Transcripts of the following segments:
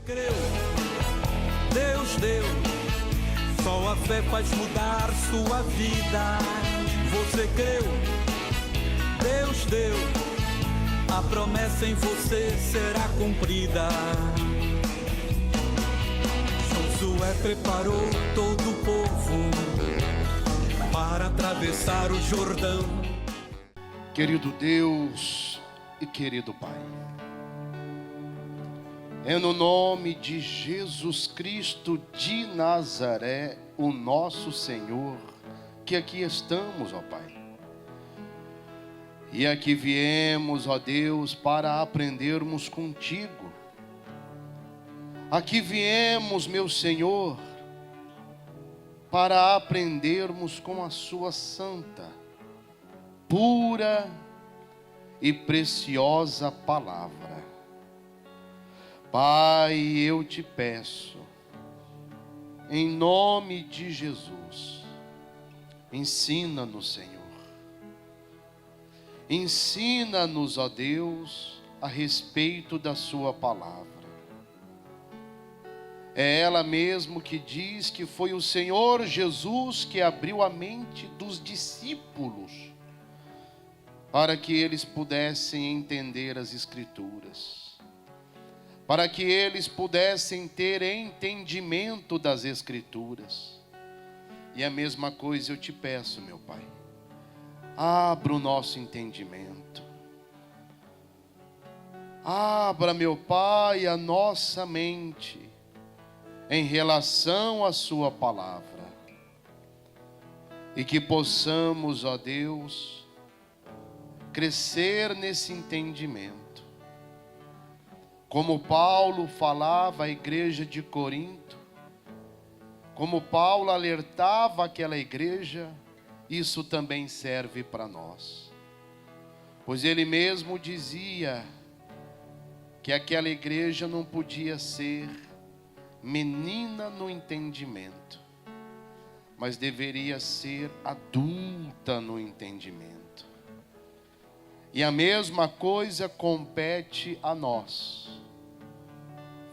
creu, Deus deu, só a fé faz mudar sua vida. Você creu, Deus deu, a promessa em você será cumprida. Josué preparou todo o povo para atravessar o Jordão. Querido Deus e querido Pai, é no nome de Jesus Cristo de Nazaré, o nosso Senhor, que aqui estamos, ó Pai. E aqui viemos, ó Deus, para aprendermos contigo. Aqui viemos, meu Senhor, para aprendermos com a sua santa, pura e preciosa palavra. Pai, eu te peço, em nome de Jesus, ensina-nos, Senhor. Ensina-nos, ó Deus, a respeito da sua palavra. É ela mesmo que diz que foi o Senhor Jesus que abriu a mente dos discípulos para que eles pudessem entender as Escrituras, para que eles pudessem ter entendimento das Escrituras. E a mesma coisa eu te peço, meu Pai, abra o nosso entendimento, abra, meu Pai, a nossa mente em relação à sua palavra, e que possamos, ó Deus, crescer nesse entendimento. Como Paulo falava à igreja de Corinto, como Paulo alertava aquela igreja, isso também serve para nós. Pois ele mesmo dizia que aquela igreja não podia ser menina no entendimento, mas deveria ser adulta no entendimento. E a mesma coisa compete a nós.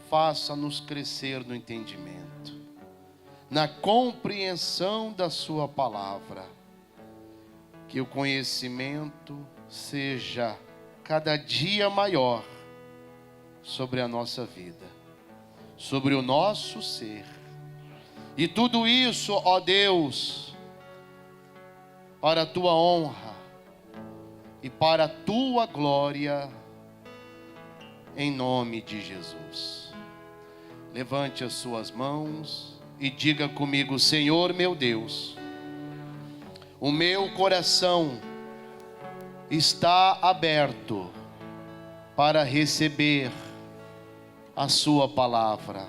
Faça-nos crescer no entendimento, na compreensão da sua palavra, que o conhecimento seja cada dia maior sobre a nossa vida, sobre o nosso ser. E tudo isso, ó Deus, para a tua honra e para a tua glória, em nome de Jesus. Levante as suas mãos e diga comigo: Senhor meu Deus, o meu coração está aberto para receber a sua palavra,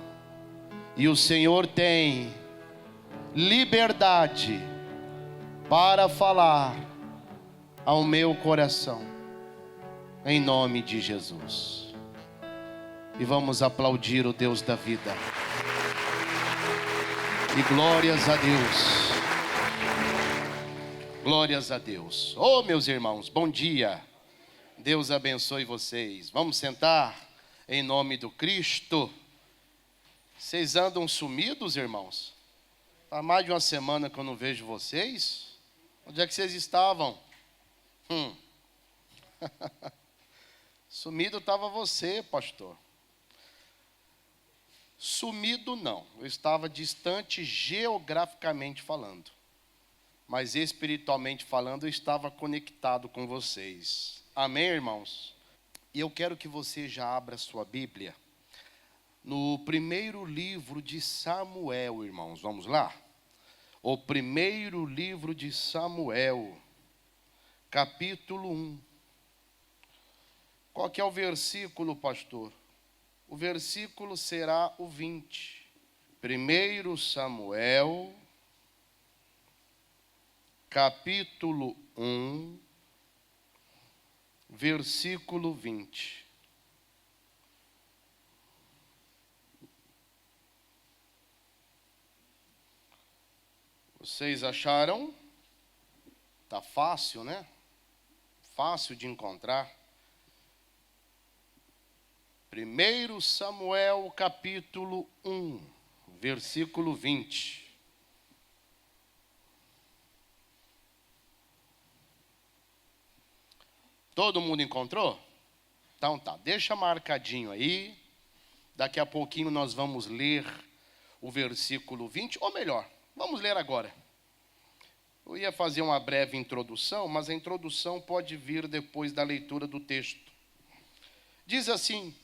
e o Senhor tem liberdade para falar ao meu coração, em nome de Jesus. E vamos aplaudir o Deus da vida. E glórias a Deus. Glórias a Deus. Oh, meus irmãos, bom dia. Deus abençoe vocês. Vamos sentar em nome do Cristo. Vocês andam sumidos, irmãos? Há mais de uma semana que eu não vejo vocês. Onde é que vocês estavam? Sumido estava você, pastor. Sumido não, eu estava distante geograficamente falando, mas espiritualmente falando eu estava conectado com vocês. Amém, irmãos? E eu quero que você já abra sua Bíblia no primeiro livro de Samuel, irmãos. Vamos lá? O primeiro livro de Samuel, capítulo 1. Qual que é o versículo, pastor? O versículo será o 20. 1 Samuel, capítulo 1, versículo 20. Vocês acharam? Tá fácil, né? Fácil de encontrar. 1 Samuel capítulo 1, versículo 20. Todo mundo encontrou? Então tá, deixa marcadinho aí. Daqui a pouquinho nós vamos ler o versículo 20, ou melhor, vamos ler agora. Eu ia fazer uma breve introdução, mas a introdução pode vir depois da leitura do texto. Diz assim: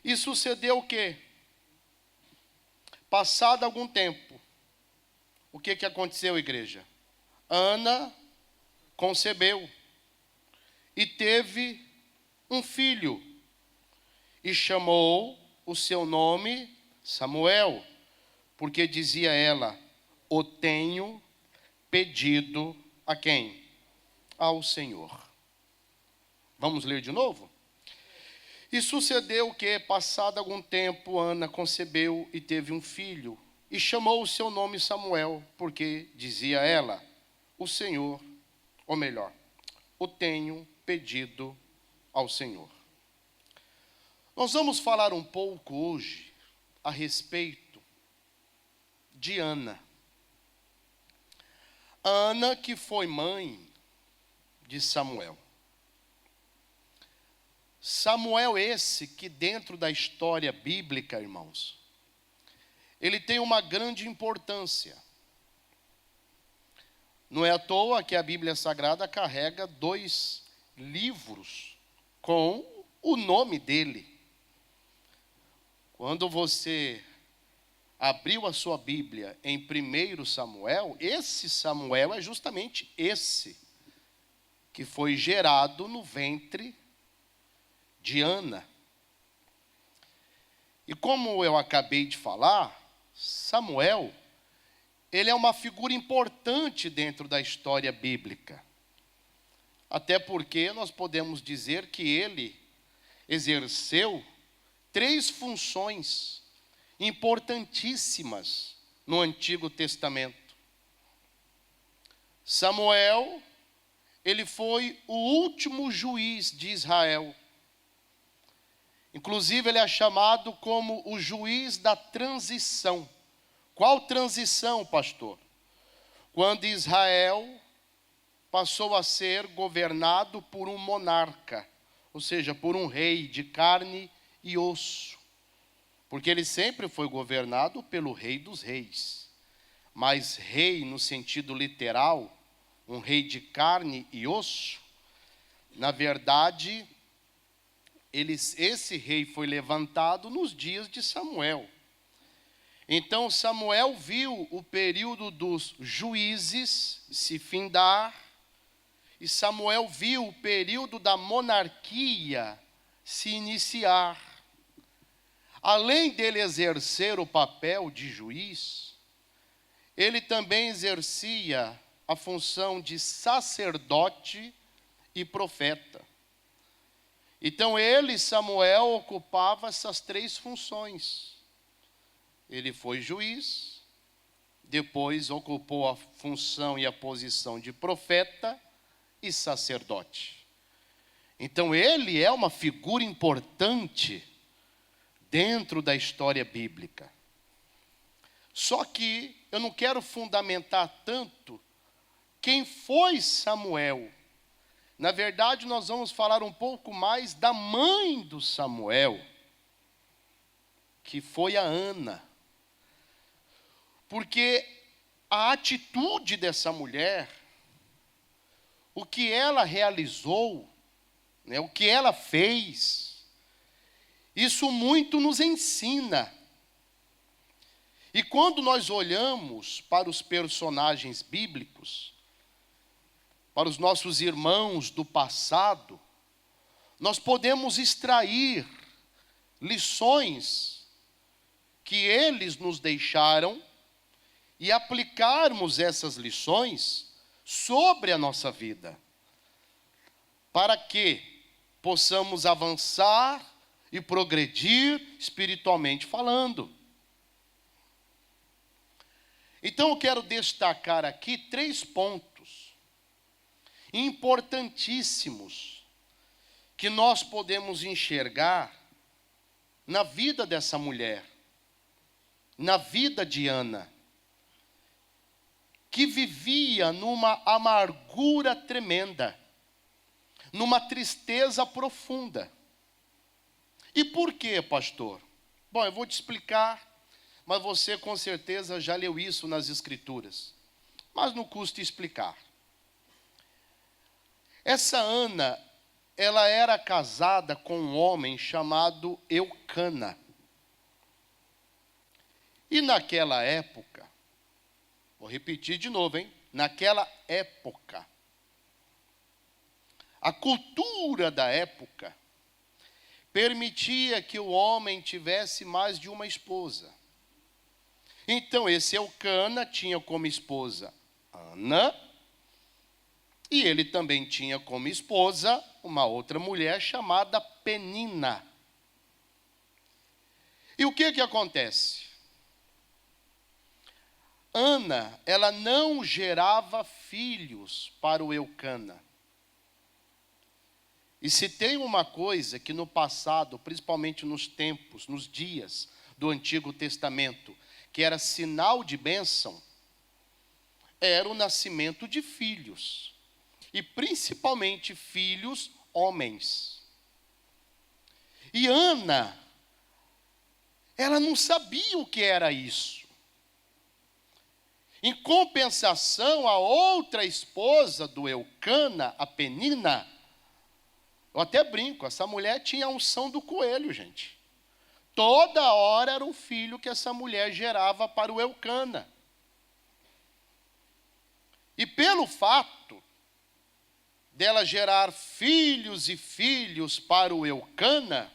e sucedeu o quê? Passado algum tempo, o que aconteceu, igreja? Ana concebeu e teve um filho, e chamou o seu nome Samuel, porque dizia ela: o tenho pedido a quem? Ao Senhor. Vamos ler de novo? E sucedeu que, passado algum tempo, Ana concebeu e teve um filho, e chamou o seu nome Samuel, porque dizia ela: o Senhor, ou melhor, o tenho pedido ao Senhor. Nós vamos falar um pouco hoje a respeito de Ana. Ana, que foi mãe de Samuel. Samuel esse que dentro da história bíblica, irmãos, ele tem uma grande importância. Não é à toa que a Bíblia Sagrada carrega 2 livros com o nome dele. Quando você abriu a sua Bíblia em 1 Samuel, esse Samuel é justamente esse que foi gerado no ventre de Ana. E como eu acabei de falar, Samuel, ele é uma figura importante dentro da história bíblica. Até porque nós podemos dizer que ele exerceu 3 funções importantíssimas no Antigo Testamento. Samuel, ele foi o último juiz de Israel. Inclusive, ele é chamado como o juiz da transição. Qual transição, pastor? Quando Israel passou a ser governado por um monarca, ou seja, por um rei de carne e osso. Porque ele sempre foi governado pelo rei dos reis. Mas rei no sentido literal, um rei de carne e osso, na verdade, esse rei foi levantado nos dias de Samuel. Então Samuel viu o período dos juízes se findar, e Samuel viu o período da monarquia se iniciar. Além dele exercer o papel de juiz, ele também exercia a função de sacerdote e profeta. Então ele, Samuel, ocupava essas 3 funções. Ele foi juiz, depois ocupou a função e a posição de profeta e sacerdote. Então ele é uma figura importante dentro da história bíblica. Só que eu não quero fundamentar tanto quem foi Samuel. Na verdade, nós vamos falar um pouco mais da mãe do Samuel, que foi a Ana. Porque a atitude dessa mulher, o que ela realizou, né, o que ela fez, isso muito nos ensina. E quando nós olhamos para os personagens bíblicos, para os nossos irmãos do passado, nós podemos extrair lições que eles nos deixaram e aplicarmos essas lições sobre a nossa vida, para que possamos avançar e progredir espiritualmente falando. Então eu quero destacar aqui 3 pontos importantíssimos que nós podemos enxergar na vida dessa mulher, na vida de Ana, que vivia numa amargura tremenda, numa tristeza profunda. E por quê, pastor? Bom, eu vou te explicar, mas você com certeza já leu isso nas Escrituras. Mas não custa explicar. Essa Ana, ela era casada com um homem chamado Eucana. E naquela época, vou repetir de novo, hein? Naquela época, a cultura da época permitia que o homem tivesse mais de uma esposa. Então, esse Eucana tinha como esposa Ana, e ele também tinha como esposa uma outra mulher chamada Penina. E o que acontece? Ana, ela não gerava filhos para o Eucana. E se tem uma coisa que no passado, principalmente nos tempos, nos dias do Antigo Testamento, que era sinal de bênção, era o nascimento de filhos. E principalmente filhos homens. E Ana, ela não sabia o que era isso. Em compensação, a outra esposa do Eucana, a Penina, eu até brinco, essa mulher tinha a unção do coelho, gente. Toda hora era um filho que essa mulher gerava para o Eucana. E pelo fato dela gerar filhos e filhos para o Eucana,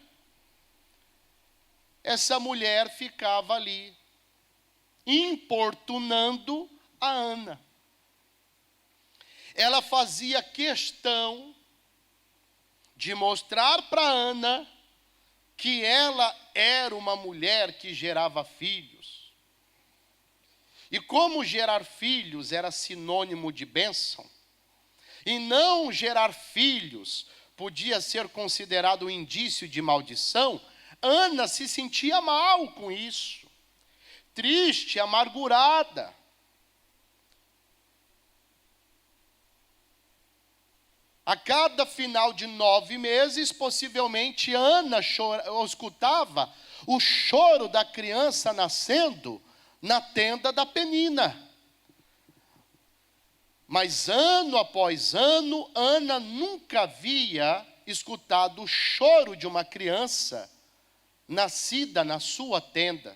essa mulher ficava ali, importunando a Ana. Ela fazia questão de mostrar para Ana que ela era uma mulher que gerava filhos. E como gerar filhos era sinônimo de bênção, e não gerar filhos podia ser considerado um indício de maldição, Ana se sentia mal com isso, triste, amargurada. A cada final de 9 meses, possivelmente Ana escutava o choro da criança nascendo na tenda da Penina. Mas ano após ano, Ana nunca havia escutado o choro de uma criança nascida na sua tenda,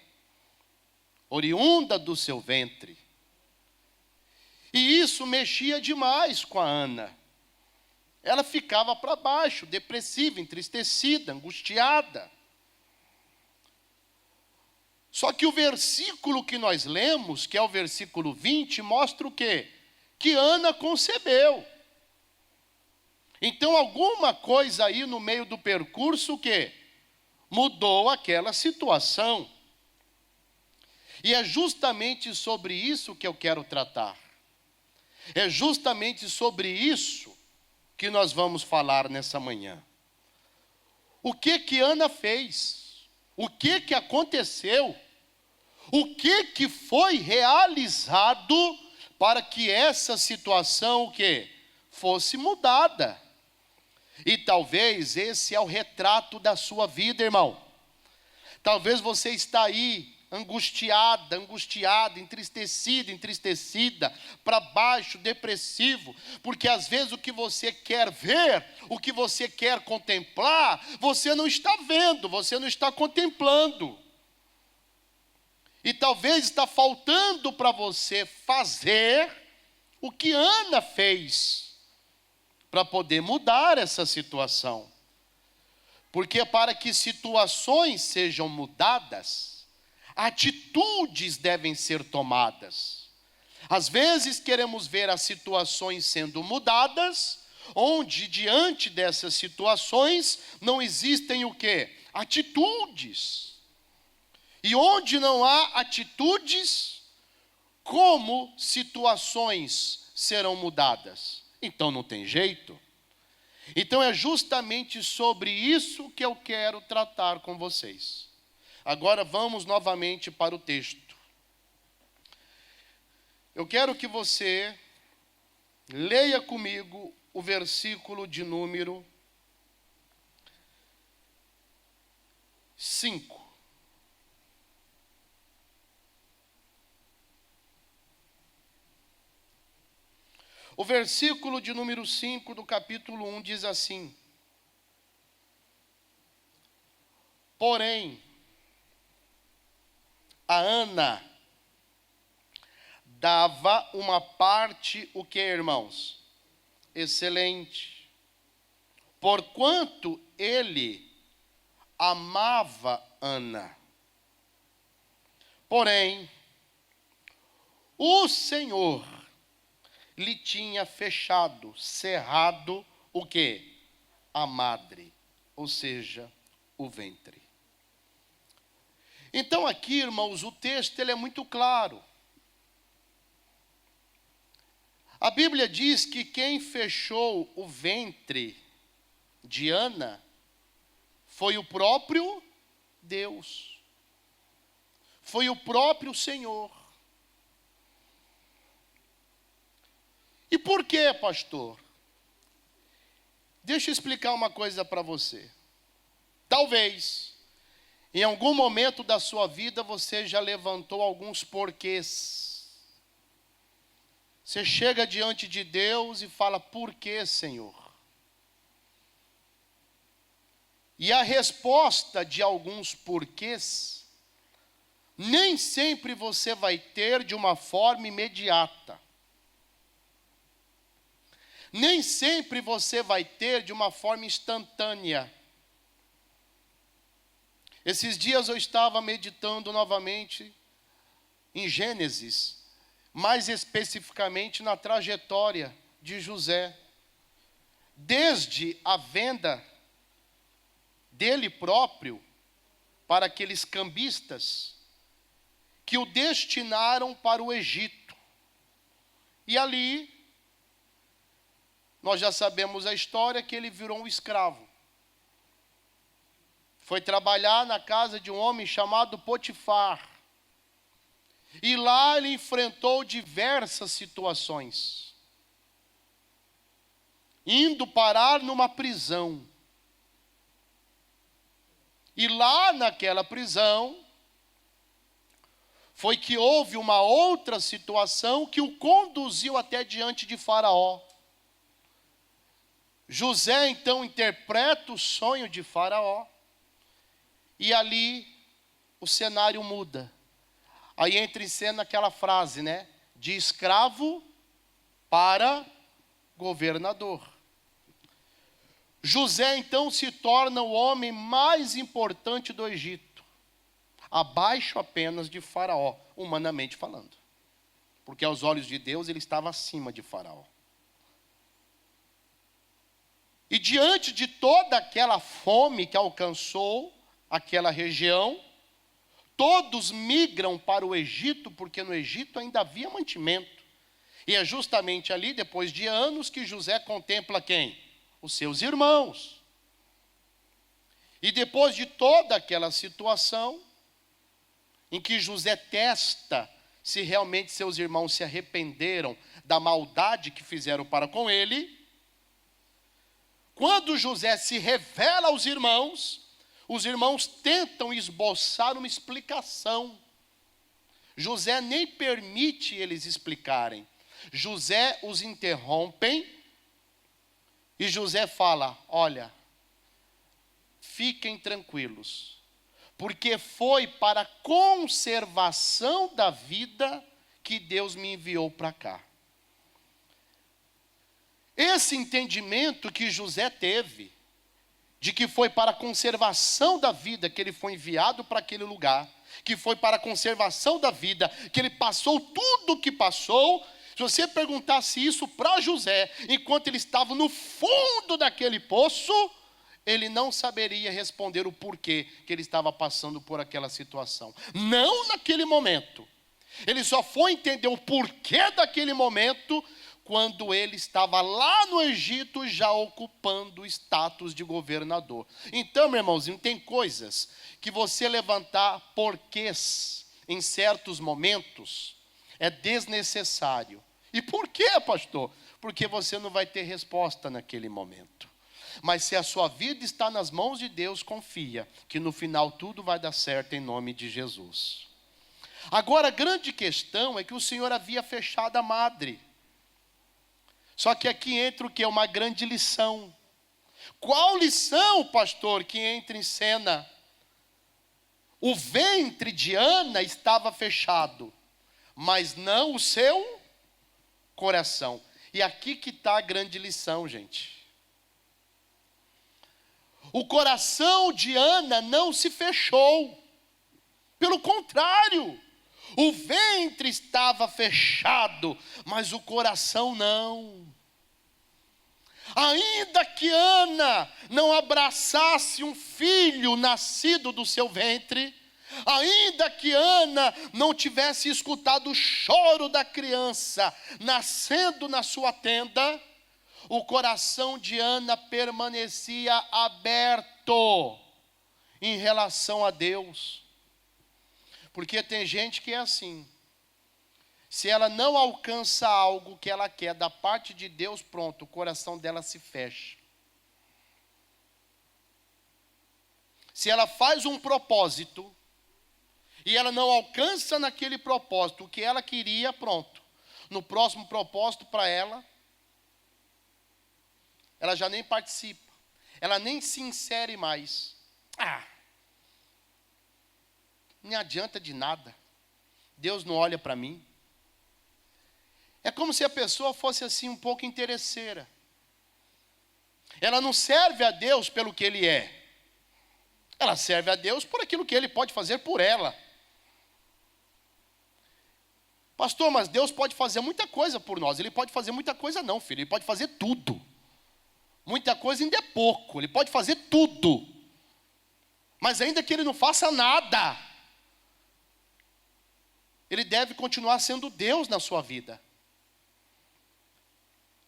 oriunda do seu ventre. E isso mexia demais com a Ana. Ela ficava para baixo, depressiva, entristecida, angustiada. Só que o versículo que nós lemos, que é o versículo 20, mostra o quê? Que Ana concebeu. Então alguma coisa aí no meio do percurso que mudou aquela situação. E é justamente sobre isso que eu quero tratar. É justamente sobre isso que nós vamos falar nessa manhã. O que Ana fez? O que aconteceu? O que foi realizado para que essa situação fosse mudada? E talvez esse é o retrato da sua vida, irmão. Talvez você está aí angustiado, entristecida, para baixo, depressivo, porque às vezes o que você quer ver, o que você quer contemplar, você não está vendo, você não está contemplando. E talvez está faltando para você fazer o que Ana fez, para poder mudar essa situação. Porque para que situações sejam mudadas, atitudes devem ser tomadas. Às vezes queremos ver as situações sendo mudadas, onde diante dessas situações não existem o quê? Atitudes. E onde não há atitudes, como situações serão mudadas? Então não tem jeito. Então é justamente sobre isso que eu quero tratar com vocês. Agora vamos novamente para o texto. Eu quero que você leia comigo o versículo de número 5. O versículo de número 5 do capítulo 1 diz assim: porém, a Ana dava uma parte, o que, irmãos? Excelente. Porquanto ele amava Ana. Porém, o Senhor lhe tinha fechado, cerrado, o que? A madre, ou seja, o ventre. Então aqui, irmãos, o texto ele é muito claro. A Bíblia diz que quem fechou o ventre de Ana foi o próprio Deus. Foi o próprio Senhor. E por quê, pastor? Deixa eu explicar uma coisa para você. Talvez, em algum momento da sua vida, você já levantou alguns porquês. Você chega diante de Deus e fala, por que, Senhor? E a resposta de alguns porquês, nem sempre você vai ter de uma forma imediata. Nem sempre você vai ter de uma forma instantânea. Esses dias eu estava meditando novamente em Gênesis, mais especificamente na trajetória de José. Desde a venda dele próprio para aqueles cambistas que o destinaram para o Egito. E ali, nós já sabemos a história que ele virou um escravo. Foi trabalhar na casa de um homem chamado Potifar. E lá ele enfrentou diversas situações. Indo parar numa prisão. E lá naquela prisão, foi que houve uma outra situação que o conduziu até diante de Faraó. José então interpreta o sonho de Faraó. E ali o cenário muda. Aí entra em cena aquela frase, né? De escravo para governador. José então se torna o homem mais importante do Egito. Abaixo apenas de Faraó, humanamente falando. Porque aos olhos de Deus ele estava acima de Faraó. E diante de toda aquela fome que alcançou aquela região, todos migram para o Egito, porque no Egito ainda havia mantimento. E é justamente ali, depois de anos, que José contempla quem? Os seus irmãos. E depois de toda aquela situação, em que José testa se realmente seus irmãos se arrependeram da maldade que fizeram para com ele, quando José se revela aos irmãos, os irmãos tentam esboçar uma explicação. José nem permite eles explicarem. José os interrompe e José fala, olha, fiquem tranquilos, porque foi para a conservação da vida que Deus me enviou para cá. Esse entendimento que José teve, de que foi para a conservação da vida que ele foi enviado para aquele lugar, que foi para a conservação da vida, que ele passou tudo o que passou. Se você perguntasse isso para José, enquanto ele estava no fundo daquele poço, ele não saberia responder o porquê que ele estava passando por aquela situação. Não naquele momento. Ele só foi entender o porquê daquele momento quando ele estava lá no Egito, já ocupando o status de governador. Então, meu irmãozinho, tem coisas que você levantar porquês em certos momentos é desnecessário. E por quê, pastor? Porque você não vai ter resposta naquele momento. Mas se a sua vida está nas mãos de Deus, confia que no final tudo vai dar certo em nome de Jesus. Agora, a grande questão é que o Senhor havia fechado a madre. Só que aqui entra o que? Uma grande lição. Qual lição, pastor, que entra em cena? O ventre de Ana estava fechado, mas não o seu coração. E aqui que está a grande lição, gente. O coração de Ana não se fechou. Pelo contrário, o ventre estava fechado, mas o coração não. Ainda que Ana não abraçasse um filho nascido do seu ventre, ainda que Ana não tivesse escutado o choro da criança nascendo na sua tenda, o coração de Ana permanecia aberto em relação a Deus. Porque tem gente que é assim. Se ela não alcança algo que ela quer da parte de Deus, pronto, o coração dela se fecha. Se ela faz um propósito e ela não alcança naquele propósito o que ela queria, pronto. No próximo propósito para ela já nem participa. Ela nem se insere mais. Não adianta de nada. Deus não olha para mim. É como se a pessoa fosse assim um pouco interesseira. Ela não serve a Deus pelo que Ele é. Ela serve a Deus por aquilo que Ele pode fazer por ela. Pastor, mas Deus pode fazer muita coisa por nós. Ele pode fazer muita coisa não, filho. Ele pode fazer tudo. Muita coisa ainda é pouco. Ele pode fazer tudo. Mas ainda que Ele não faça nada, Ele deve continuar sendo Deus na sua vida.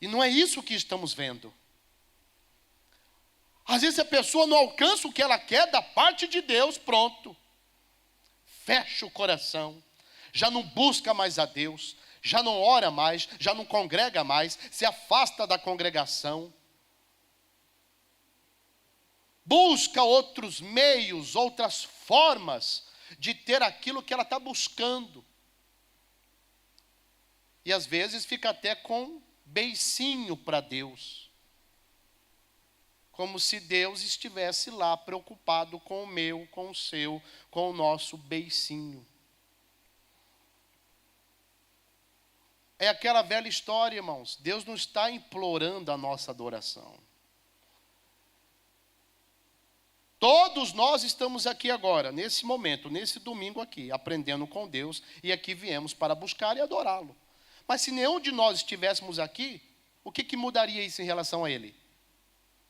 E não é isso que estamos vendo. Às vezes a pessoa não alcança o que ela quer da parte de Deus, pronto. Fecha o coração. Já não busca mais a Deus. Já não ora mais. Já não congrega mais. Se afasta da congregação. Busca outros meios, outras formas de ter aquilo que ela está buscando. E às vezes fica até com beicinho para Deus. Como se Deus estivesse lá preocupado com o meu, com o seu, com o nosso beicinho. É aquela velha história, irmãos. Deus não está implorando a nossa adoração. Todos nós estamos aqui agora, nesse momento, nesse domingo aqui, aprendendo com Deus, e aqui viemos para buscar e adorá-lo. Mas se nenhum de nós estivéssemos aqui, o que mudaria isso em relação a Ele?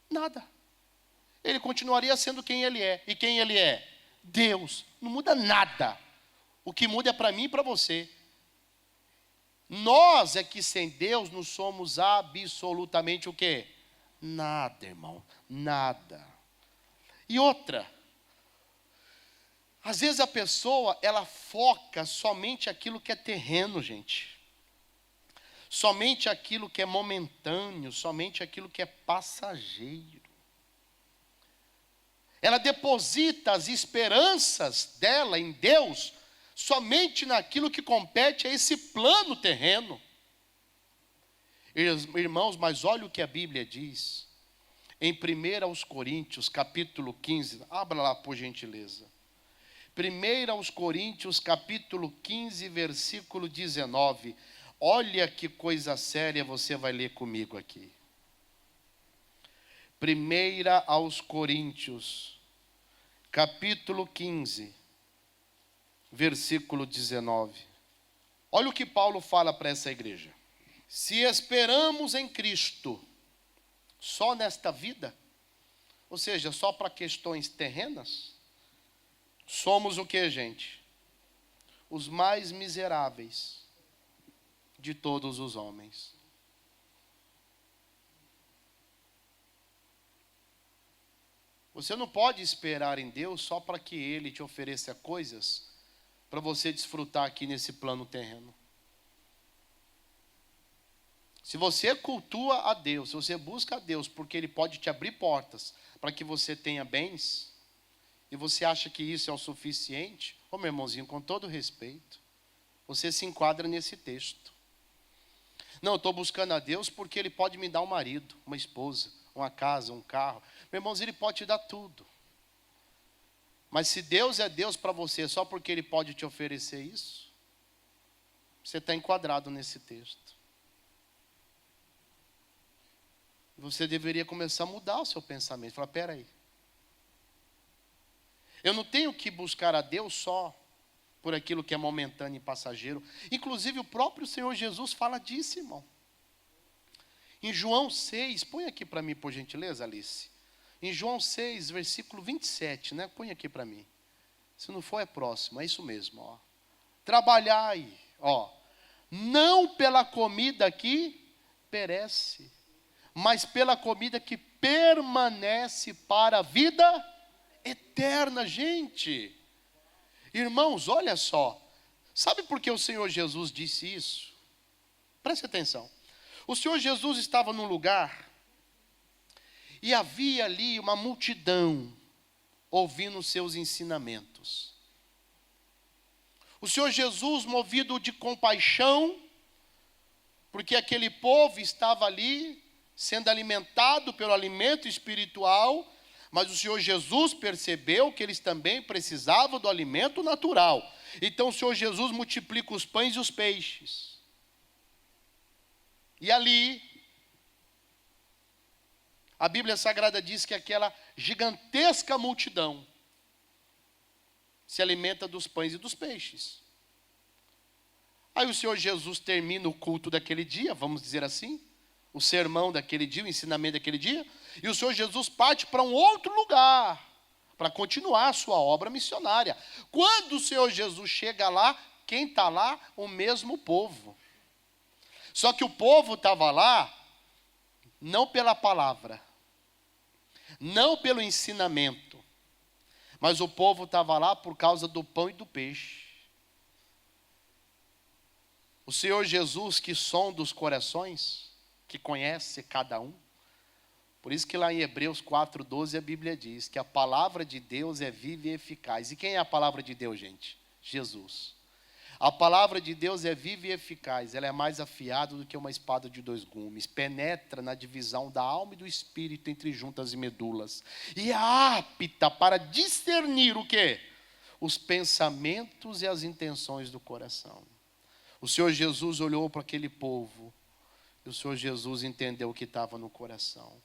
Nada. Ele continuaria sendo quem Ele é. E quem Ele é? Deus. Não muda nada. O que muda é para mim e para você. Nós é que sem Deus não somos absolutamente o quê? Nada, irmão. Nada. E outra. Às vezes a pessoa, ela foca somente aquilo que é terreno, gente. Somente aquilo que é momentâneo, somente aquilo que é passageiro. Ela deposita as esperanças dela em Deus somente naquilo que compete a esse plano terreno. Irmãos, mas olha o que a Bíblia diz. Em 1 Coríntios, capítulo 15, abra lá por gentileza. 1 Coríntios, capítulo 15, versículo 19. Olha que coisa séria você vai ler comigo aqui. 1 Coríntios, capítulo 15, versículo 19. Olha o que Paulo fala para essa igreja. Se esperamos em Cristo só nesta vida, ou seja, só para questões terrenas, somos o que, gente? Os mais miseráveis de todos os homens. Você não pode esperar em Deus só para que Ele te ofereça coisas para você desfrutar aqui nesse plano terreno. Se você cultua a Deus, se você busca a Deus porque Ele pode te abrir portas para que você tenha bens, e você acha que isso é o suficiente, ô meu irmãozinho, com todo respeito, você se enquadra nesse texto. Não, eu estou buscando a Deus porque Ele pode me dar um marido, uma esposa, uma casa, um carro. Meu irmãozinho, Ele pode te dar tudo. Mas se Deus é Deus para você só porque Ele pode te oferecer isso, você está enquadrado nesse texto. Você deveria começar a mudar o seu pensamento. Falar, espera aí. Eu não tenho que buscar a Deus só por aquilo que é momentâneo e passageiro. Inclusive o próprio Senhor Jesus fala disso, irmão. Em João 6, põe aqui para mim, por gentileza, Alice. Em João 6, versículo 27, né? Põe aqui para mim. Se não for, é próximo, é isso mesmo, ó. Trabalhai, ó, não pela comida que perece, mas pela comida que permanece para a vida eterna, gente. Irmãos, olha só. Sabe por que o Senhor Jesus disse isso? Preste atenção. O Senhor Jesus estava num lugar e havia ali uma multidão ouvindo os seus ensinamentos. O Senhor Jesus, movido de compaixão, porque aquele povo estava ali sendo alimentado pelo alimento espiritual, mas o Senhor Jesus percebeu que eles também precisavam do alimento natural. Então o Senhor Jesus multiplica os pães e os peixes. E ali, a Bíblia Sagrada diz que aquela gigantesca multidão se alimenta dos pães e dos peixes. Aí o Senhor Jesus termina o culto daquele dia, vamos dizer assim, o sermão daquele dia, o ensinamento daquele dia, e o Senhor Jesus parte para um outro lugar, para continuar a sua obra missionária. Quando o Senhor Jesus chega lá, quem está lá? O mesmo povo. Só que o povo estava lá, não pela palavra, não pelo ensinamento, mas o povo estava lá por causa do pão e do peixe. O Senhor Jesus, que sonda os corações, que conhece cada um. Por isso que lá em Hebreus 4:12 a Bíblia diz que a palavra de Deus é viva e eficaz. E quem é a palavra de Deus, gente? Jesus. A palavra de Deus é viva e eficaz. Ela é mais afiada do que uma espada de 2 gumes. Penetra na divisão da alma e do espírito, entre juntas e medulas. E é apta para discernir o quê? Os pensamentos e as intenções do coração. O Senhor Jesus olhou para aquele povo. E o Senhor Jesus entendeu o que estava no coração.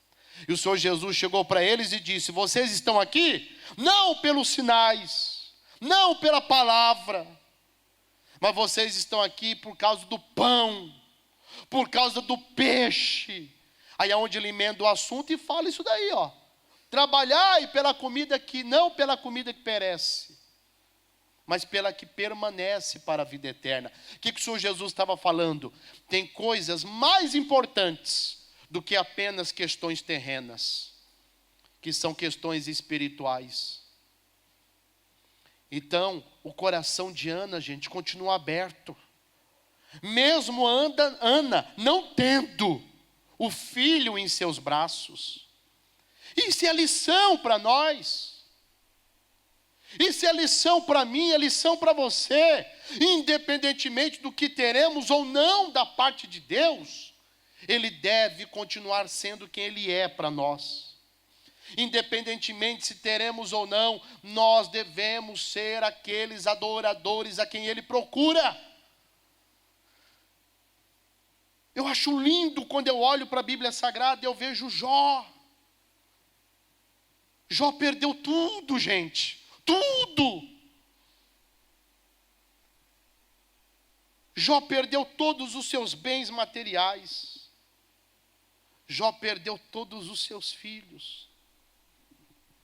E o Senhor Jesus chegou para eles e disse: vocês estão aqui não pelos sinais, não pela palavra, mas vocês estão aqui por causa do pão, por causa do peixe. Aí é onde ele emenda o assunto e fala isso daí, ó. Trabalhai pela comida que, não pela comida que perece, mas pela que permanece para a vida eterna. O que o Senhor Jesus estava falando? Tem coisas mais importantes do que apenas questões terrenas, que são questões espirituais. Então, o coração de Ana, gente, continua aberto. Mesmo Ana não tendo o filho em seus braços. Isso é lição para nós. Isso é lição para mim, é lição para você. Independentemente do que teremos ou não da parte de Deus, Ele deve continuar sendo quem Ele é para nós. Independentemente se teremos ou não, nós devemos ser aqueles adoradores a quem Ele procura. Eu acho lindo quando eu olho para a Bíblia Sagrada e eu vejo Jó. Jó perdeu tudo, gente. Tudo. Jó perdeu todos os seus bens materiais. Jó perdeu todos os seus filhos.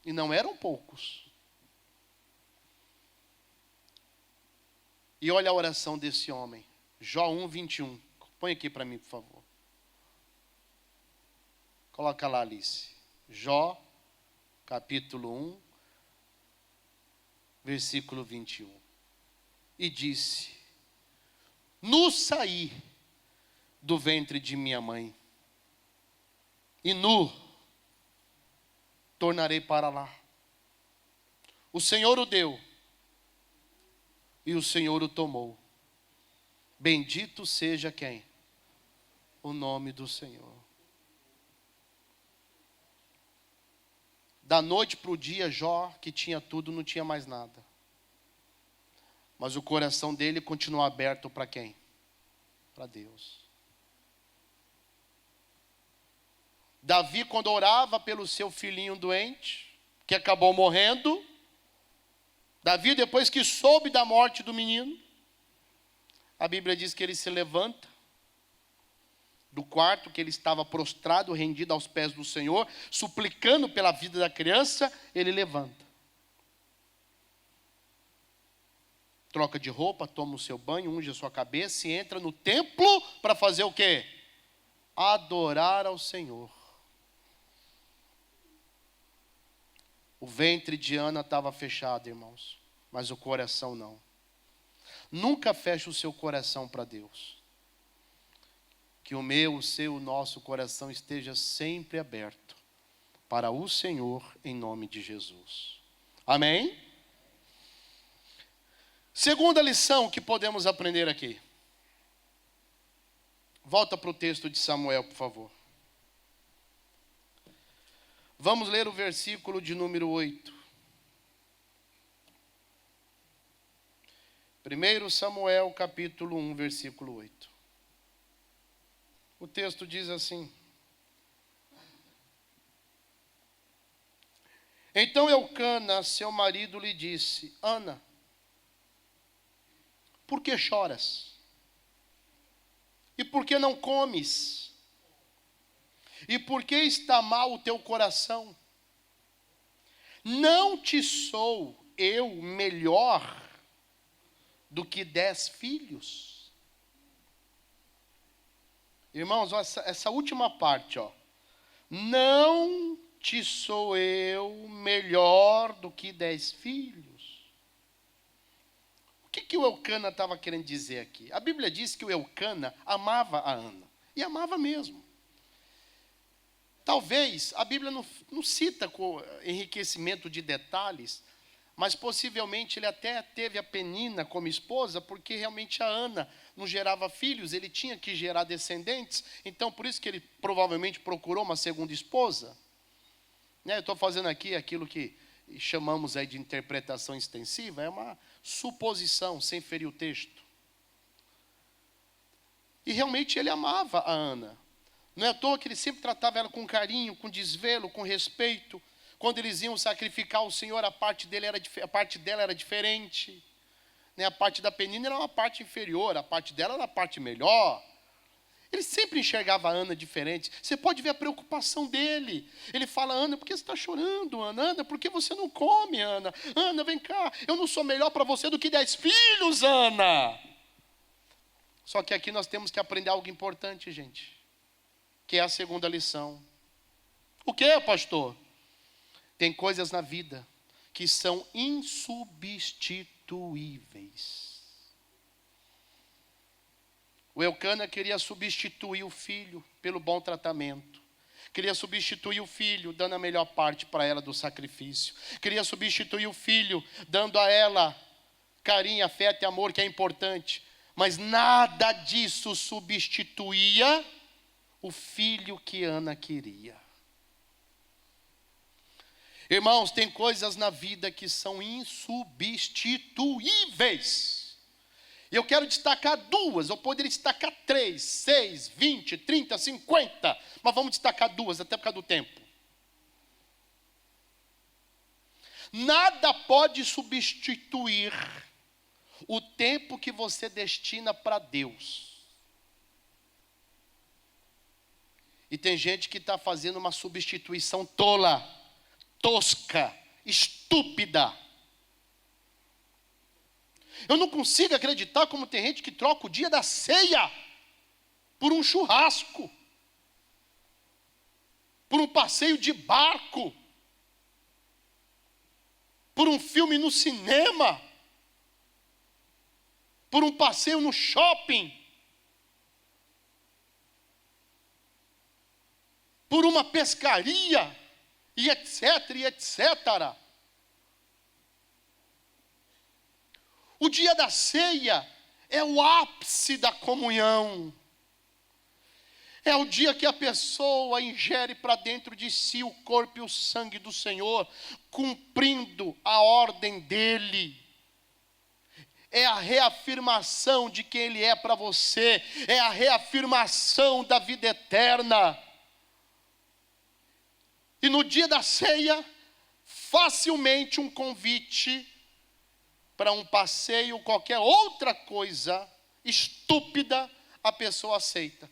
E não eram poucos. E olha a oração desse homem. Jó 1:21. Põe aqui para mim, por favor. Coloca lá, Alice. Jó capítulo 1, versículo 21. E disse: nu saí do ventre de minha mãe, e nu tornarei para lá. O Senhor o deu, e o Senhor o tomou. Bendito seja quem? O nome do Senhor. Da noite para o dia, Jó, que tinha tudo, não tinha mais nada. Mas o coração dele continuou aberto para quem? Para Deus. Davi, quando orava pelo seu filhinho doente, que acabou morrendo, Davi, depois que soube da morte do menino, a Bíblia diz que ele se levanta do quarto, que ele estava prostrado, rendido aos pés do Senhor, suplicando pela vida da criança, ele levanta. Troca de roupa, toma o seu banho, unge a sua cabeça e entra no templo para fazer o quê? Adorar ao Senhor. O ventre de Ana estava fechado, irmãos, mas o coração não. Nunca feche o seu coração para Deus. Que o meu, o seu, o nosso coração esteja sempre aberto para o Senhor, em nome de Jesus. Amém? Segunda lição que podemos aprender aqui. Volta para o texto de Samuel, por favor. Vamos ler o versículo de número 8. 1 Samuel, capítulo 1, versículo 8. O texto diz assim: então Eucana, seu marido, lhe disse: Ana, por que choras? E por que não comes? E por que está mal o teu coração? Não te sou eu melhor do que 10 filhos? Irmãos, essa última parte, ó. Não te sou eu melhor do que 10 filhos? O que o Eucana estava querendo dizer aqui? A Bíblia diz que o Eucana amava a Ana. E amava mesmo. Talvez a Bíblia não cita com enriquecimento de detalhes, mas possivelmente ele até teve a Penina como esposa, porque realmente a Ana não gerava filhos, ele tinha que gerar descendentes, então por isso que ele provavelmente procurou uma segunda esposa. Eu estou fazendo aqui aquilo que chamamos aí de interpretação extensiva, é uma suposição, sem ferir o texto. E realmente ele amava a Ana. Não é à toa que ele sempre tratava ela com carinho, com desvelo, com respeito. Quando eles iam sacrificar o Senhor, a parte dela era diferente. A parte da Penina era uma parte inferior, a parte dela era a parte melhor. Ele sempre enxergava a Ana diferente. Você pode ver a preocupação dele. Ele fala: Ana, por que você está chorando, Ana? Ana, por que você não come, Ana? Ana, vem cá, eu não sou melhor para você do que 10 filhos, Ana. Só que aqui nós temos que aprender algo importante, gente, que é a segunda lição. O que, pastor? Tem coisas na vida que são insubstituíveis. O Eucana queria substituir o filho pelo bom tratamento. Queria substituir o filho dando a melhor parte para ela do sacrifício. Queria substituir o filho dando a ela carinho, afeto e amor, que é importante. Mas nada disso substituía o filho que Ana queria. Irmãos, tem coisas na vida que são insubstituíveis. E eu quero destacar 2, eu poderia destacar 3, 6, 20, 30, 50, mas vamos destacar 2, até por causa do tempo. Nada pode substituir o tempo que você destina para Deus. E tem gente que está fazendo uma substituição tola, tosca, estúpida. Eu não consigo acreditar como tem gente que troca o dia da ceia por um churrasco, por um passeio de barco. por um filme no cinema, por um passeio no shopping, por uma pescaria, e etc, e etc. O dia da ceia é o ápice da comunhão. É o dia que a pessoa ingere para dentro de si o corpo e o sangue do Senhor, cumprindo a ordem dEle. É a reafirmação de quem Ele é para você, é a reafirmação da vida eterna. E no dia da ceia, facilmente um convite para um passeio, qualquer outra coisa estúpida, a pessoa aceita.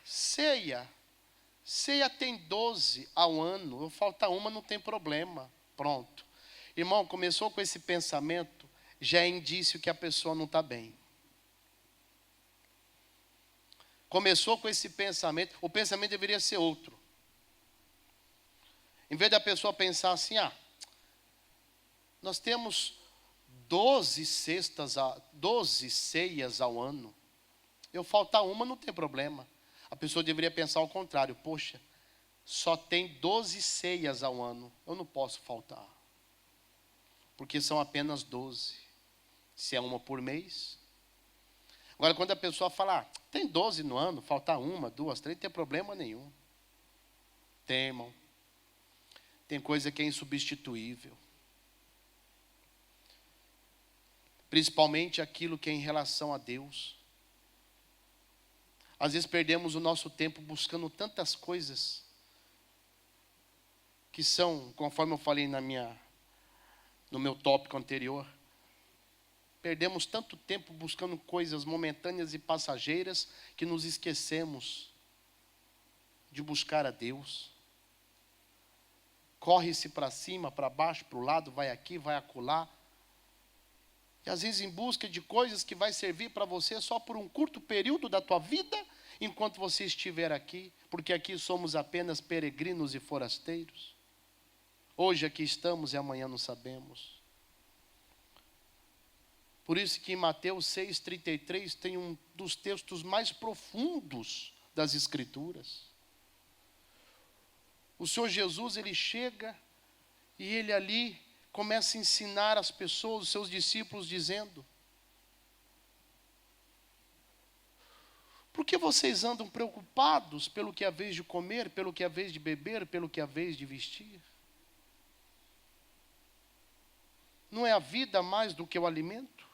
Ceia tem 12 ao ano, eu falta uma, não tem problema, pronto. Irmão, começou com esse pensamento, já é indício que a pessoa não está bem. Começou com esse pensamento, o pensamento deveria ser outro. Em vez da pessoa pensar assim, nós temos 12 ceias ao ano. Eu faltar uma não tem problema. A pessoa deveria pensar ao contrário. Poxa, só tem 12 ceias ao ano. Eu não posso faltar. Porque são apenas 12. Se é uma por mês. Agora, quando a pessoa fala, tem 12 no ano, faltar uma, duas, três, não tem problema nenhum. Tem, irmão. Tem coisa que é insubstituível. Principalmente aquilo que é em relação a Deus. Às vezes perdemos o nosso tempo buscando tantas coisas que são, conforme eu falei no meu tópico anterior, perdemos tanto tempo buscando coisas momentâneas e passageiras que nos esquecemos de buscar a Deus. Corre-se para cima, para baixo, para o lado, vai aqui, vai acolá. E às vezes em busca de coisas que vai servir para você só por um curto período da tua vida, enquanto você estiver aqui, porque aqui somos apenas peregrinos e forasteiros. Hoje aqui estamos e amanhã não sabemos. Por isso que em Mateus 6,33 tem um dos textos mais profundos das Escrituras. O Senhor Jesus, Ele chega e Ele ali começa a ensinar as pessoas, os seus discípulos, dizendo: por que vocês andam preocupados pelo que é a vez de comer, pelo que é a vez de beber, pelo que é a vez de vestir? Não é a vida mais do que o alimento?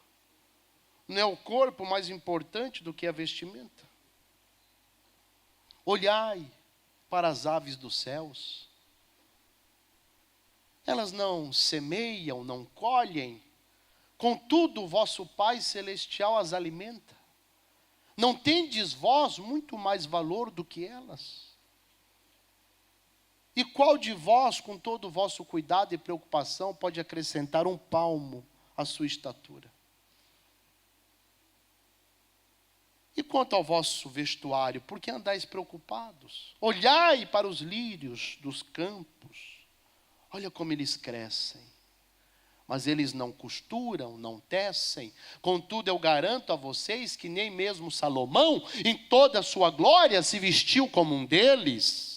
Não é o corpo mais importante do que a vestimenta? Olhai para as aves dos céus. Elas não semeiam, não colhem, contudo o vosso Pai Celestial as alimenta. Não tendes vós muito mais valor do que elas? E qual de vós, com todo o vosso cuidado e preocupação, pode acrescentar um palmo à sua estatura? E quanto ao vosso vestuário, por que andais preocupados? Olhai para os lírios dos campos. Olha como eles crescem. Mas eles não costuram, não tecem. Contudo, eu garanto a vocês que nem mesmo Salomão, em toda a sua glória, se vestiu como um deles.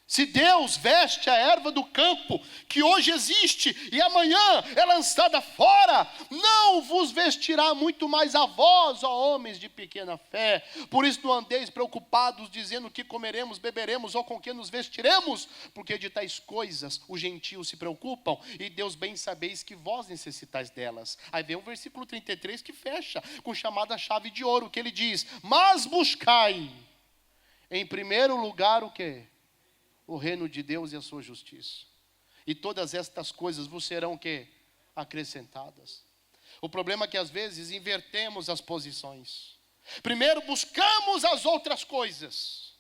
Se Deus veste a erva do campo, que hoje existe e amanhã é lançada fora, não vos vestirá muito mais a vós, ó homens de pequena fé. Por isso não andeis preocupados, dizendo que comeremos, beberemos ou com que nos vestiremos, porque de tais coisas os gentios se preocupam, e Deus bem sabeis que vós necessitais delas. Aí vem o versículo 33 que fecha com chamada chave de ouro, que ele diz: mas buscai em primeiro lugar o quê? O reino de Deus e a sua justiça. E todas estas coisas vos serão o quê? Acrescentadas. O problema é que às vezes invertemos as posições. Primeiro buscamos as outras coisas,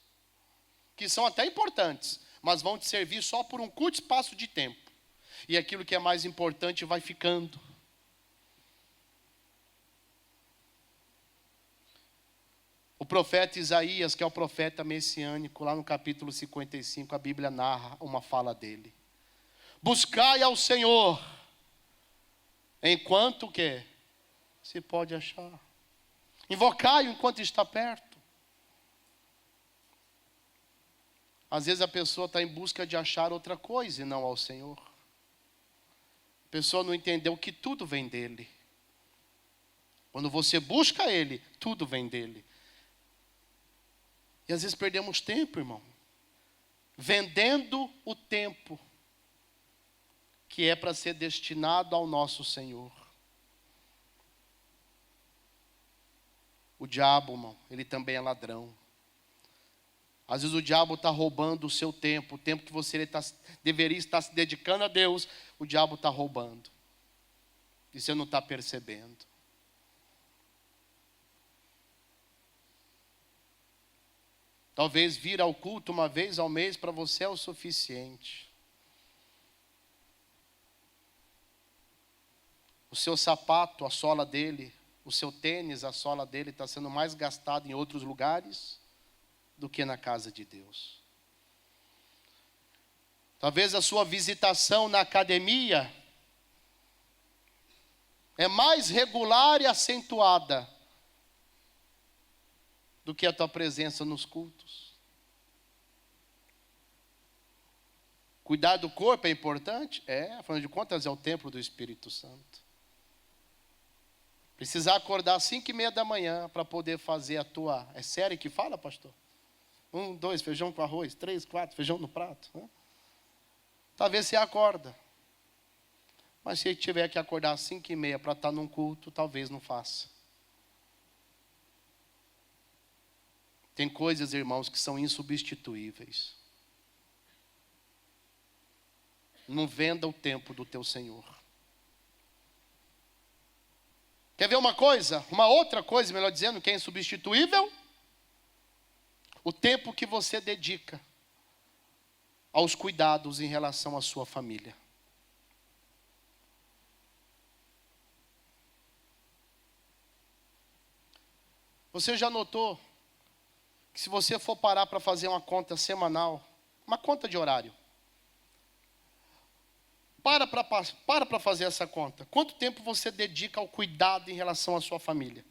que são até importantes, mas vão te servir só por um curto espaço de tempo. E aquilo que é mais importante vai ficando. O profeta Isaías, que é o profeta messiânico, lá no capítulo 55, a Bíblia narra uma fala dele. Buscai ao Senhor, enquanto que se pode achar. Invocai-o enquanto está perto. Às vezes a pessoa está em busca de achar outra coisa e não ao Senhor. A pessoa não entendeu que tudo vem dele. Quando você busca Ele, tudo vem dele. E às vezes perdemos tempo, irmão, vendendo o tempo que é para ser destinado ao nosso Senhor. O diabo, irmão, ele também é ladrão. Às vezes o diabo está roubando o seu tempo, o tempo que você deveria estar se dedicando a Deus, o diabo está roubando. E você não está percebendo. Talvez vir ao culto uma vez ao mês para você é o suficiente. O seu sapato, a sola dele, o seu tênis, a sola dele está sendo mais gastado em outros lugares do que na casa de Deus. Talvez a sua visitação na academia é mais regular e acentuada do que a tua presença nos cultos. Cuidar do corpo é importante? Afinal de contas é o templo do Espírito Santo. Precisar acordar às 5:30 da manhã para poder fazer a tua... É série que fala, pastor? 1, 2, feijão com arroz. 3, 4, feijão no prato. Né? Talvez você acorda. Mas se tiver que acordar às 5:30 para estar num culto, talvez não faça. Tem coisas, irmãos, que são insubstituíveis. Não venda o tempo do teu Senhor. Quer ver uma coisa? Uma outra coisa, melhor dizendo, que é insubstituível? O tempo que você dedica aos cuidados em relação à sua família. Você já notou que se você for parar para fazer uma conta semanal, uma conta de horário, para fazer essa conta. Quanto tempo você dedica ao cuidado em relação à sua família?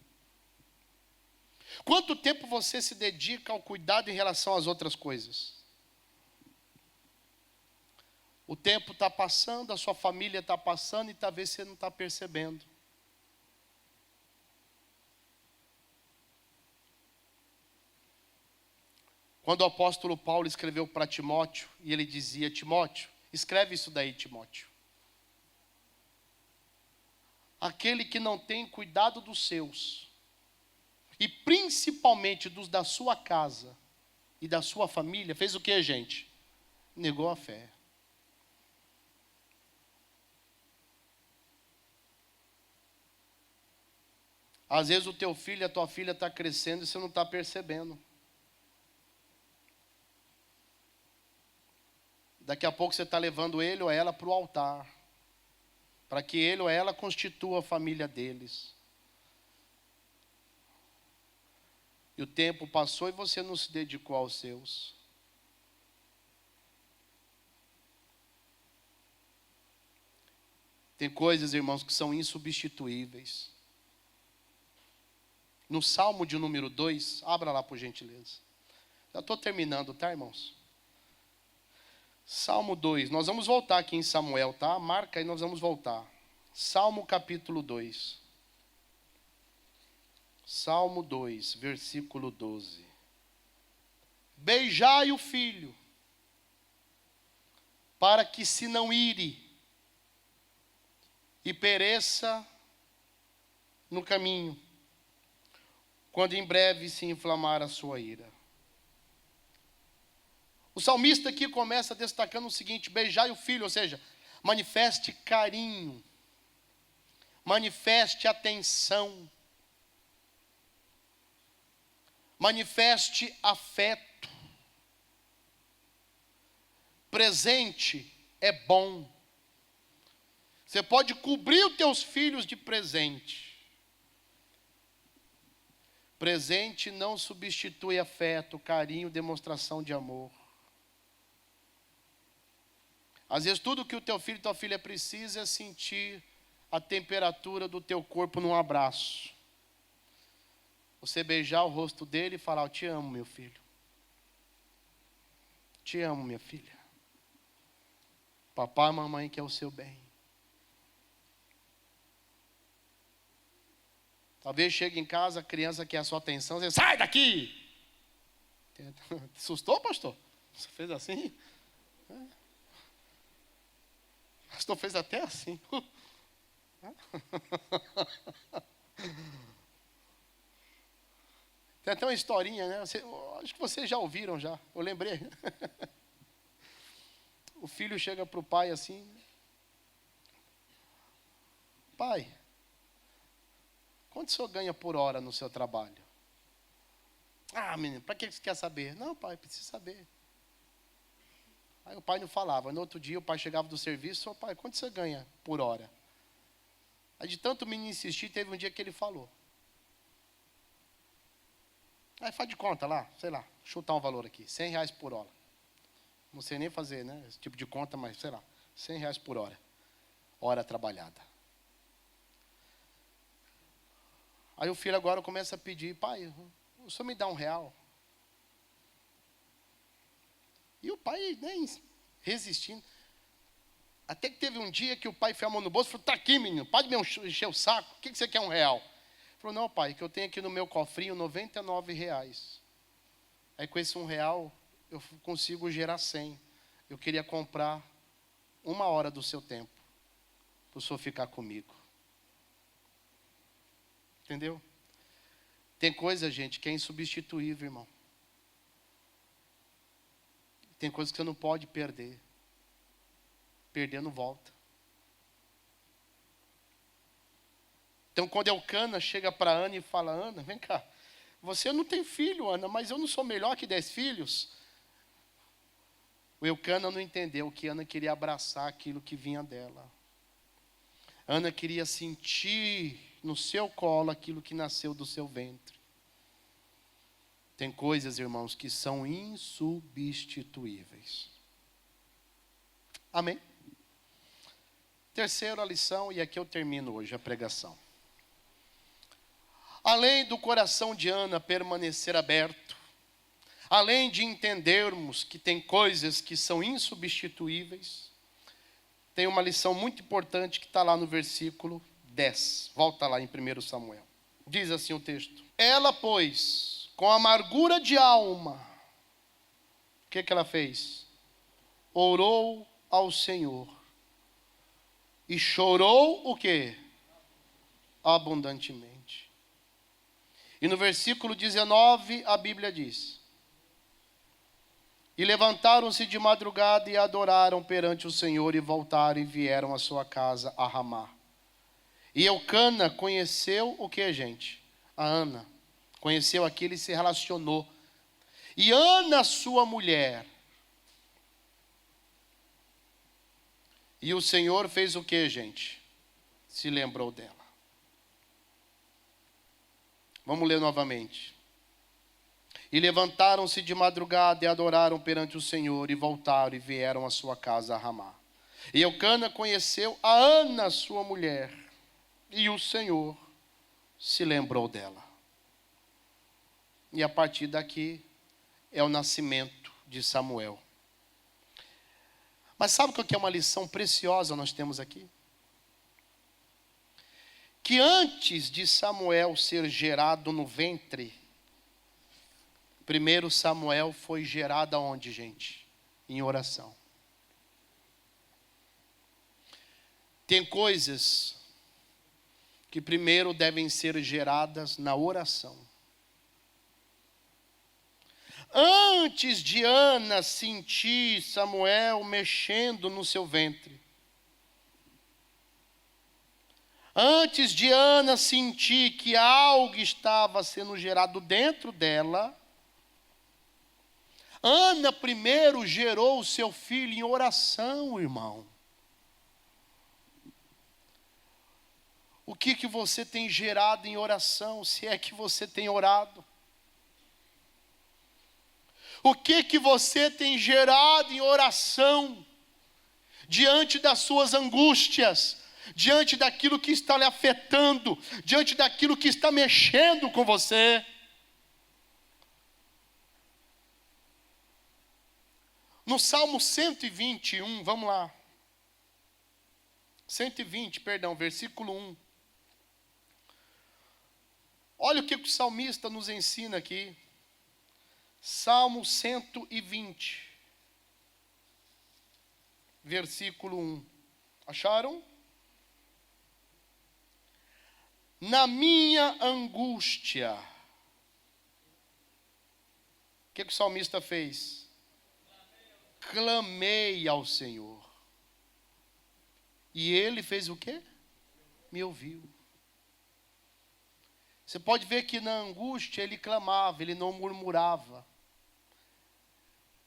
Quanto tempo você se dedica ao cuidado em relação às outras coisas? O tempo está passando, a sua família está passando e talvez você não está percebendo. Quando o apóstolo Paulo escreveu para Timóteo, e ele dizia: Timóteo, escreve isso daí, Timóteo. Aquele que não tem cuidado dos seus, e principalmente dos da sua casa e da sua família, fez o que, gente? Negou a fé. Às vezes o teu filho, a tua filha está crescendo e você não está percebendo. Daqui a pouco você está levando ele ou ela para o altar, para que ele ou ela constitua a família deles. E o tempo passou e você não se dedicou aos seus. Tem coisas, irmãos, que são insubstituíveis. No Salmo de número 2, abra lá por gentileza. Já estou terminando, tá, irmãos? Salmo 2, nós vamos voltar aqui em Samuel, tá? Marca aí, nós vamos voltar. Salmo capítulo 2. Salmo 2, versículo 12. Beijai o filho, para que se não ire e pereça no caminho, quando em breve se inflamar a sua ira. O salmista aqui começa destacando o seguinte: beijai o filho, ou seja, manifeste carinho, manifeste atenção, manifeste afeto. Presente é bom. Você pode cobrir os teus filhos de presente. Presente não substitui afeto, carinho, demonstração de amor. Às vezes tudo que o teu filho e tua filha precisa é sentir a temperatura do teu corpo num abraço. Você beijar o rosto dele e falar: eu te amo, meu filho. Te amo, minha filha. Papai e mamãe quer o seu bem. Talvez chegue em casa, a criança quer a sua atenção, você sai daqui! Assustou, pastor? Você fez assim? O pastor fez até assim. Tem até uma historinha, né? Acho que vocês já ouviram já. Eu lembrei. O filho chega para o pai assim: pai, quanto o senhor ganha por hora no seu trabalho? Ah, menino, para que você quer saber? Não, pai, preciso saber. Aí o pai não falava. No outro dia o pai chegava do serviço: ô pai, quanto você ganha por hora? Aí de tanto o menino insistir, teve um dia que ele falou. Aí faz de conta lá, sei lá, chutar um valor aqui, R$100 por hora. Não sei nem fazer, né, esse tipo de conta, mas sei lá, R$100 por hora. Hora trabalhada. Aí o filho agora começa a pedir: pai, o senhor me dá R$1? E o pai, nem resistindo. Até que teve um dia que o pai enfiou a mão no bolso e falou: tá aqui, menino, pode me encher o saco, o que você quer R$1? Ele falou: não, pai, que eu tenho aqui no meu cofrinho R$99. Aí com esse R$1 eu consigo gerar 100. Eu queria comprar 1 hora do seu tempo, para o senhor ficar comigo. Entendeu? Tem coisa, gente, que é insubstituível, irmão. Tem coisa que você não pode perder. Perder não volta. Então quando Elcana chega para Ana e fala: Ana, vem cá, você não tem filho, Ana, mas eu não sou melhor que 10 filhos. O Elcana não entendeu que Ana queria abraçar aquilo que vinha dela. Ana queria sentir no seu colo aquilo que nasceu do seu ventre. Tem coisas, irmãos, que são insubstituíveis. Amém? Terceira lição, e aqui eu termino hoje a pregação. Além do coração de Ana permanecer aberto, além de entendermos que tem coisas que são insubstituíveis, tem uma lição muito importante que está lá no versículo 10. Volta lá em 1 Samuel. Diz assim o texto: ela, pois, com amargura de alma, o que ela fez? Orou ao Senhor. E chorou o quê? Abundantemente. E no versículo 19 a Bíblia diz: e levantaram-se de madrugada e adoraram perante o Senhor, e voltaram e vieram à sua casa a Ramá. E Elcana conheceu o que, gente? A Ana. Conheceu aquele e se relacionou. E Ana, sua mulher. E o Senhor fez o que, gente? Se lembrou dela. Vamos ler novamente. E levantaram-se de madrugada e adoraram perante o Senhor, e voltaram e vieram à sua casa a Ramá. E Elcana conheceu a Ana, sua mulher, e o Senhor se lembrou dela. E a partir daqui é o nascimento de Samuel. Mas sabe o que é uma lição preciosa nós temos aqui? Que antes de Samuel ser gerado no ventre, primeiro Samuel foi gerado aonde, gente? Em oração. Tem coisas que primeiro devem ser geradas na oração. Antes de Ana sentir Samuel mexendo no seu ventre, antes de Ana sentir que algo estava sendo gerado dentro dela, Ana primeiro gerou o seu filho em oração, irmão. O que você tem gerado em oração, se é que você tem orado? O que você tem gerado em oração, diante das suas angústias, diante daquilo que está lhe afetando, diante daquilo que está mexendo com você? No Salmo 121, vamos lá. 120, perdão, versículo 1. Olha o que o salmista nos ensina aqui. Salmo 120, versículo 1. Acharam? Na minha angústia. O que o salmista fez? Clamei ao Senhor. E Ele fez o quê? Me ouviu. Você pode ver que na angústia ele clamava, ele não murmurava.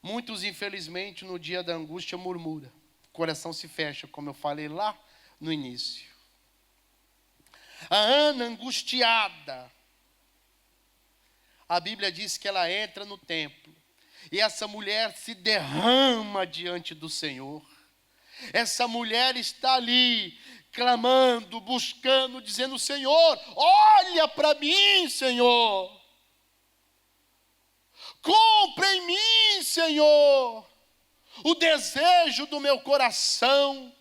Muitos, infelizmente, no dia da angústia murmuram. O coração se fecha, como eu falei lá no início. A Ana angustiada. A Bíblia diz que ela entra no templo. E essa mulher se derrama diante do Senhor. Essa mulher está ali, clamando, buscando, dizendo: Senhor, olha para mim, Senhor. Cumpra em mim, Senhor, o desejo do meu coração.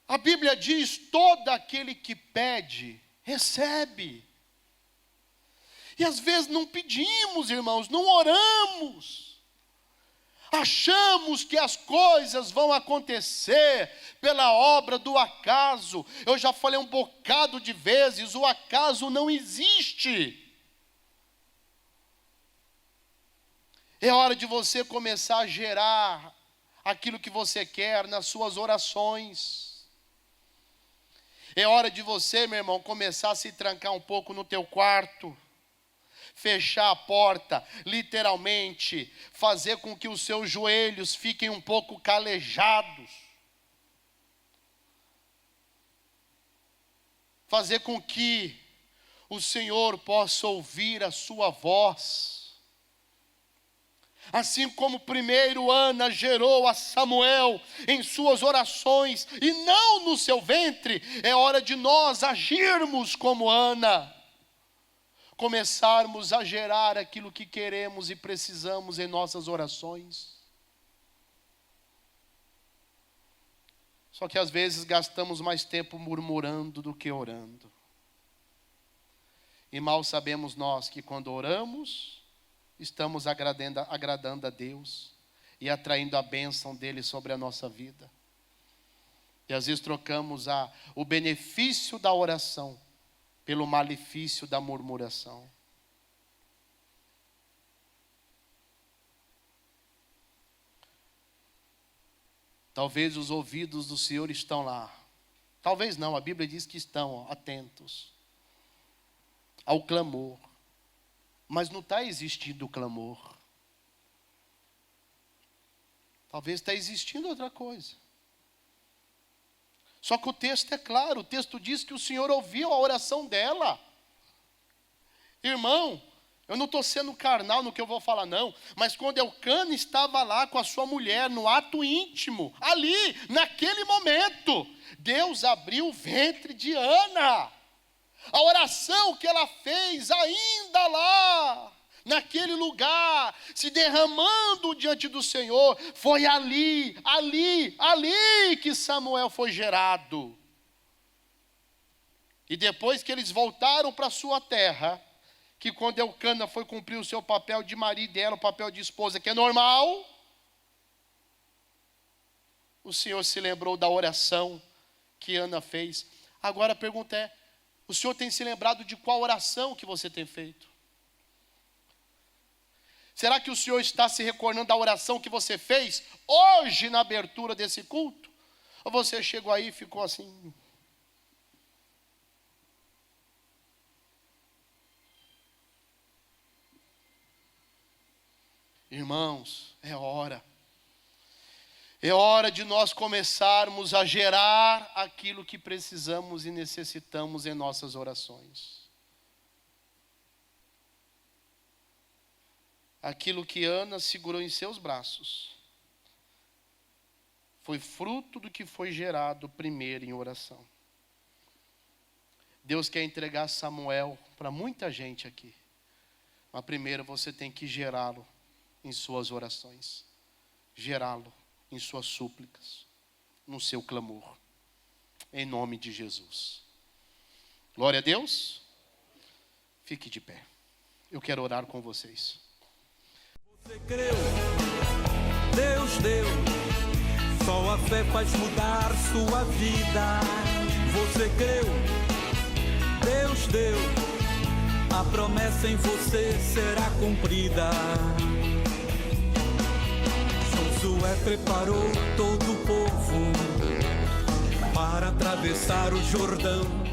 A Bíblia diz: todo aquele que pede, recebe. E às vezes não pedimos, irmãos, não oramos. Achamos que as coisas vão acontecer pela obra do acaso. Eu já falei um bocado de vezes, o acaso não existe. É hora de você começar a gerar aquilo que você quer nas suas orações. É hora de você, meu irmão, começar a se trancar um pouco no teu quarto. Fechar a porta, literalmente, fazer com que os seus joelhos fiquem um pouco calejados. Fazer com que o Senhor possa ouvir a sua voz. Assim como primeiro Ana gerou a Samuel em suas orações, e não no seu ventre, é hora de nós agirmos como Ana. Começarmos a gerar aquilo que queremos e precisamos em nossas orações. Só que às vezes gastamos mais tempo murmurando do que orando. E mal sabemos nós que quando oramos, estamos agradando a Deus e atraindo a bênção dele sobre a nossa vida. E às vezes trocamos o benefício da oração pelo malefício da murmuração. Talvez os ouvidos do Senhor estão lá. Talvez não, a Bíblia diz que estão atentos ao clamor. Mas não está existindo o clamor. Talvez está existindo outra coisa. Só que o texto é claro, o texto diz que o Senhor ouviu a oração dela. Irmão, eu não estou sendo carnal no que eu vou falar não, mas quando Elcana estava lá com a sua mulher, no ato íntimo, ali, naquele momento, Deus abriu o ventre de Ana. A oração que ela fez ainda lá, naquele lugar, se derramando diante do Senhor, foi ali que Samuel foi gerado. E depois que eles voltaram para sua terra, que quando Elcana foi cumprir o seu papel de marido dela, o papel de esposa, que é normal, o Senhor se lembrou da oração que Ana fez. Agora a pergunta é: o Senhor tem se lembrado de qual oração que você tem feito? Será que o Senhor está se recordando da oração que você fez hoje na abertura desse culto? Ou você chegou aí e ficou assim? Irmãos, é hora. É hora de nós começarmos a gerar aquilo que precisamos e necessitamos em nossas orações. Aquilo que Ana segurou em seus braços foi fruto do que foi gerado primeiro em oração. Deus quer entregar Samuel para muita gente aqui. Mas primeiro você tem que gerá-lo em suas orações. Gerá-lo em suas súplicas. No seu clamor. Em nome de Jesus. Glória a Deus. Fique de pé. Eu quero orar com vocês. Você creu, Deus deu, só a fé faz mudar sua vida. Você creu, Deus deu, a promessa em você será cumprida. Josué preparou todo o povo para atravessar o Jordão.